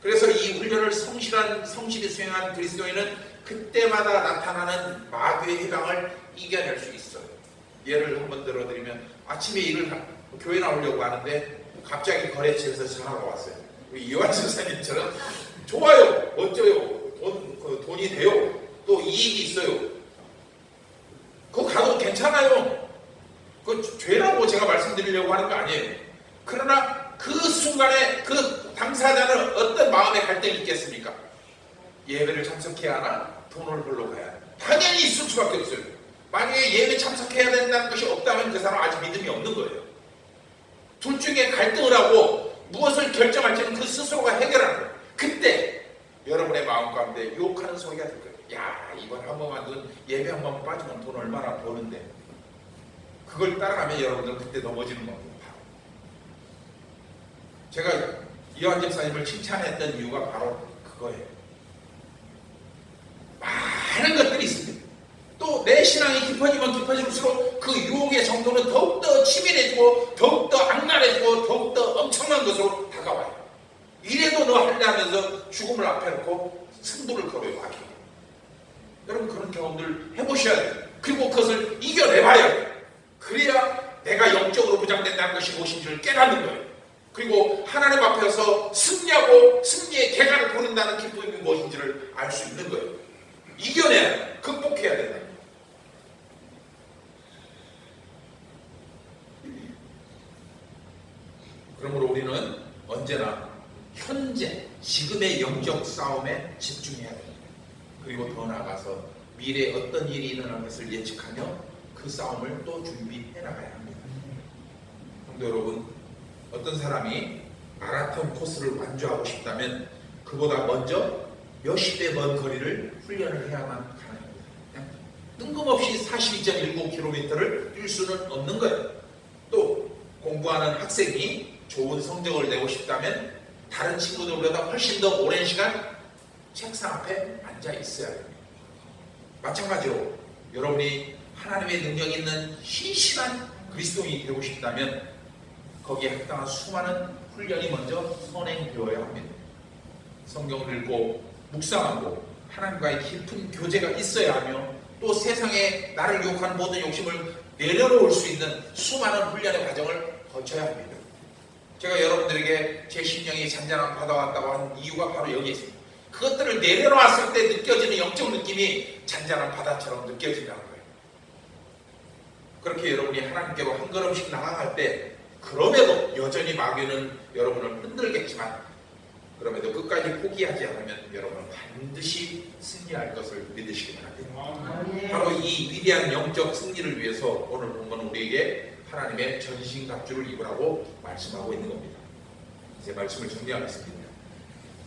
그래서 이 훈련을 성실히 수행한 그리스도인은 그때마다 나타나는 마귀의 회방을 이겨낼 수 있어요. 예를 한번 들어드리면 아침에 교회 나오려고 하는데 갑자기 거래처에서 전화가 왔어요. 이완 선생님처럼 좋아요, 멋져요, 돈이 돼요, 또 이익이 있어요. 그거 가도 괜찮아요. 그 죄라고 제가 말씀드리려고 하는 거 아니에요. 그러나 그 순간에 그 당사자는 어떤 마음의 갈등이 있겠습니까? 예배를 참석해야 하나? 돈을 벌러 가야 하나? 당연히 있을 수밖에 없어요. 만약에 예배 참석해야 된다는 것이 없다면 그 사람 아직 믿음이 없는 거예요. 둘 중에 갈등을 하고 무엇을 결정할지는 그 스스로가 해결하는 거예요. 그때 여러분의 마음 가운데 유혹하는 소리가 들 거예요. 야, 이번 한 번만 예배 한 번만 빠지면 돈 얼마나 버는데. 그걸 따라가면 여러분들은 그때 넘어지는 겁니다. 제가 이완 집사님을 칭찬했던 이유가 바로 그거예요. 많은 것들이 있습니다. 또 내 신앙이 깊어지면 깊어질수록 그 유혹의 정도는 더욱더 치밀해지고 더욱더 악랄해지고 더욱더 엄청난 것으로 다가와요. 이래도 너 할래 하면서 죽음을 앞에 놓고 승부를 걸어요. 마귀. 여러분 그런 경험들 해보셔야 돼요. 그리고 그것을 이겨내봐야 돼요. 그래야 내가 영적으로 무장된다는 것이 무엇인지를 깨닫는 거예요. 그리고 하나님 앞에서 승리하고 승리의 계가를 보낸다는 기쁨이 무엇인지를 알 수 있는 거예요. 이겨내야 돼요. 극복해야 된다. 그러므로 우리는 언제나 현재, 지금의 영적 싸움에 집중해야 됩니다. 그리고 더 나아가서 미래에 어떤 일이 일어날 것을 예측하며 그 싸움을 또 준비해 나가야 합니다. 성도 여러분, 어떤 사람이 마라톤 코스를 완주하고 싶다면 그보다 먼저 몇십 배 먼 거리를 훈련을 해야만 가능합니다. 그냥 뜬금없이 42.19km를 뛸 수는 없는 거예요. 또 공부하는 학생이 좋은 성적을 내고 싶다면 다른 친구들보다 훨씬 더 오랜 시간 책상 앞에 앉아 있어야 됩니다. 마찬가지로 여러분이 하나님의 능력 있는 신실한 그리스도인이 되고 싶다면 거기에 합당한 수많은 훈련이 먼저 선행되어야 합니다. 성경을 읽고 묵상하고 하나님과의 깊은 교제가 있어야 하며 또 세상에 나를 유혹하는 모든 욕심을 내려놓을 수 있는 수많은 훈련의 과정을 거쳐야 합니다. 제가 여러분들에게 제 심령이 잔잔한 바다와 같다고 하는 이유가 바로 여기에 있습니다. 그것들을 내려놓았을 때 느껴지는 영적 느낌이 잔잔한 바다처럼 느껴진다는 거예요. 그렇게 여러분이 하나님께로 한 걸음씩 나아갈 때 그럼에도 여전히 마귀는 여러분을 흔들겠지만 그럼에도 끝까지 포기하지 않으면 여러분은 반드시 승리할 것을 믿으시기 바랍니다. 바로 이 위대한 영적 승리를 위해서 오늘 본문은 우리에게 하나님의 전신갑주를 입으라고 말씀하고 있는 겁니다. 이제 말씀을 정리하겠습니다.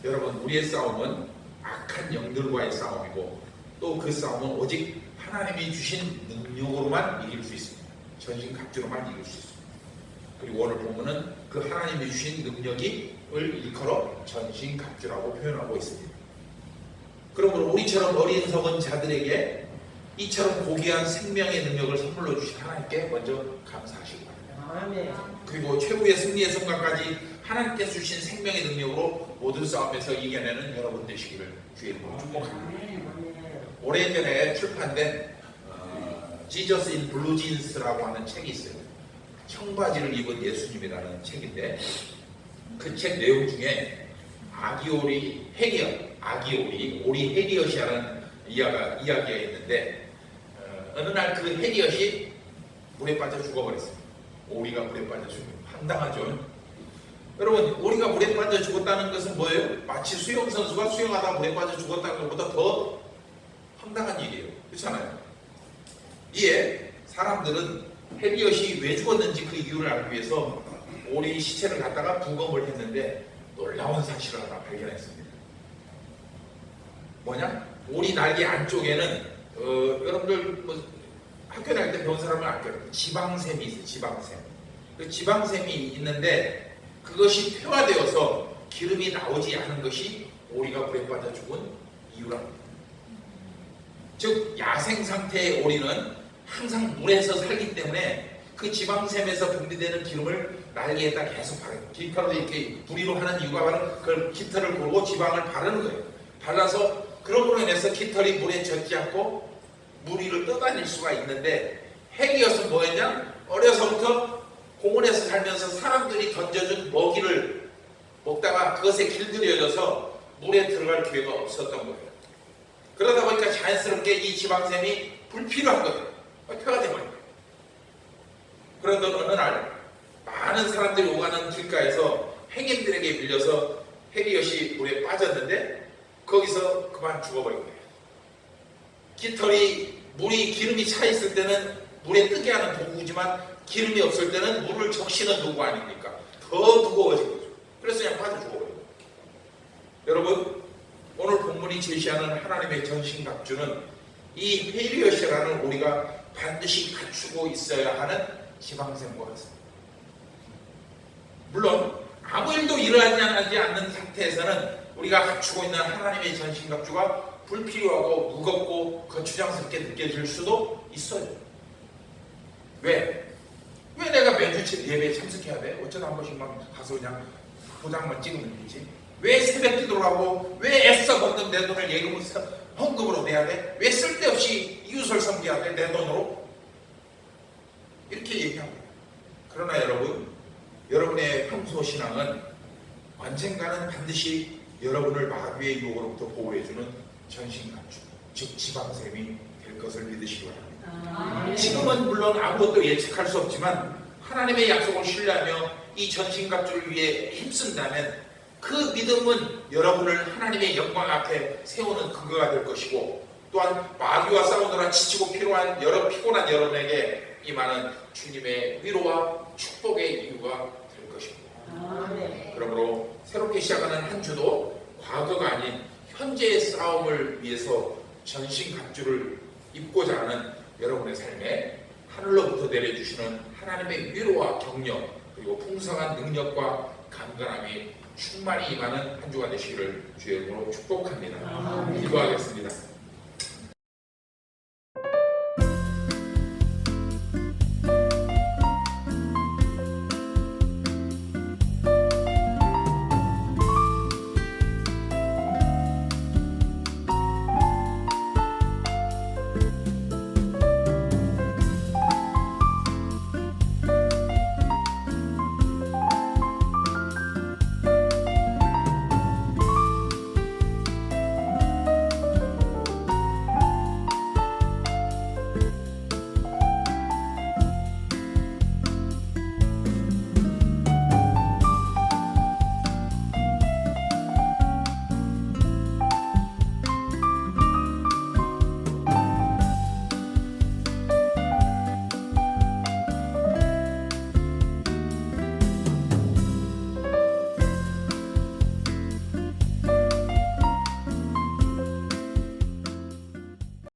여러분, 우리의 싸움은 악한 영들과의 싸움이고 또 그 싸움은 오직 하나님이 주신 능력으로만 이길 수 있습니다. 전신갑주로만 이길 수 있습니다. 그리고 오늘 본문은 그 하나님이 주신 능력을 일컬어 전신갑주라고 표현하고 있습니다. 그러므로 우리처럼 어리석은 자들에게 이처럼 고귀한 생명의 능력을 선물로 주신 하나님께 먼저 감사하시기 바랍니다. 그리고 최후의 승리의 순간까지 하나님께서 주신 생명의 능력으로 모든 싸움에서 이겨내는 여러분 되시기를 주의 이름으로 축복합니다. 오래전에 출판된 Jesus in Blue Jeans라고 하는 책이 있어요. 청바지를 입은 예수님이라는 책인데 그 책 내용 중에 아기오리 해리엇, 오리 해리엇이라는 이야기가 있는데 어느 날 그 해리엇이 물에 빠져 죽어버렸습니다. 오리가 물에 빠져 죽으면 황당하죠. 여러분, 오리가 물에 빠져 죽었다는 것은 뭐예요? 마치 수영선수가 수영하다 물에 빠져 죽었다는 것보다 더 황당한 일이에요. 그렇잖아요. 이에 사람들은 해리엇이 왜 죽었는지 그 이유를 알기 위해서 오리 시체를 갖다가 부검을 했는데 놀라운 사실을 하나 발견했습니다. 뭐냐? 오리 날개 안쪽에는 여러분들 뭐 학교 다닐 때 배운 사람은 알거예요. 지방샘이 있어요. 지방샘. 그 지방샘이 있는데 그것이 폐화되어서 기름이 나오지 않은 것이 오리가 물에 빠져 죽은 이유랍니다. 즉 야생 상태의 오리는 항상 물에서 살기 때문에 그 지방샘에서 분비되는 기름을 날개에다 계속 바르는 거예요. 깃털로 이렇게 부리로 하는 이유가 바로 그 깃털을 걸고 지방을 바르는 거예요. 발라서 그런 인해서 깃털이 물에 젖지 않고 물 위를 떠다닐 수가 있는데 해리엇은 뭐였냐? 어려서부터 공원에서 살면서 사람들이 던져준 먹이를 먹다가 그것에 길들여져서 물에 들어갈 기회가 없었던 거예요. 그러다 보니까 자연스럽게 이 지방샘이 불필요한 거예요. 폐가 된 거예요. 그런데 어느 날 많은 사람들이 오가는 길가에서 행인들에게 밀려서 해리엇이 물에 빠졌는데 거기서 그만 죽어버린 거예요. 깃털이 기름이 차 있을 때는 물에 뜨게 하는 도구지만 기름이 없을 때는 물을 적시는 도구 아닙니까? 더 무거워진 거죠. 그래서 그냥 빠져 죽어버린 거예요. 여러분, 오늘 본문이 제시하는 하나님의 전신갑주는 이 해리엇이라는 우리가 반드시 갖추고 있어야 하는 지방샘과 같습니다. 물론 아무 일도 일어나지 않는 상태에서는 우리가 갖추고 있는 하나님의 전신갑주가 불필요하고 무겁고 거추장스럽게 느껴질 수도 있어요. 왜 내가 매주 예배에 참석해야 돼? 어쩌다 한 번씩만 가서 그냥 도장만 찍으면 되지? 왜 새벽 기도를 하고 왜 애써 걷는 내 돈을 예금을 헌금으로 내야 돼? 왜 쓸데없이 이웃을 섬겨야 돼? 내 돈으로? 이렇게 얘기합니다. 그러나 여러분의 평소 신앙은 언젠가는 반드시 여러분을 마귀의 유혹으로부터 보호해주는 전신갑주, 즉 지방샘이 될 것을 믿으시기 바랍니다. 지금은 물론 아무것도 예측할 수 없지만 하나님의 약속을 신뢰하며 이 전신갑주를 위해 힘쓴다면 그 믿음은 여러분을 하나님의 영광 앞에 세우는 근거가 될 것이고 또한 마귀와 싸우느라 지치고 피곤한 여러분에게 임하는 주님의 위로와 축복의 이유가 될 것입니다. 그러므로 싸움을 위해서 전신갑주를 입고자 하는 여러분의 삶에 하늘로부터 내려주시는 하나님의 위로와 격려 그리고 풍성한 능력과 강건함이 충만히 임하는 한 주가 되시기를 주의 이름으로 축복합니다. 기도하겠습니다.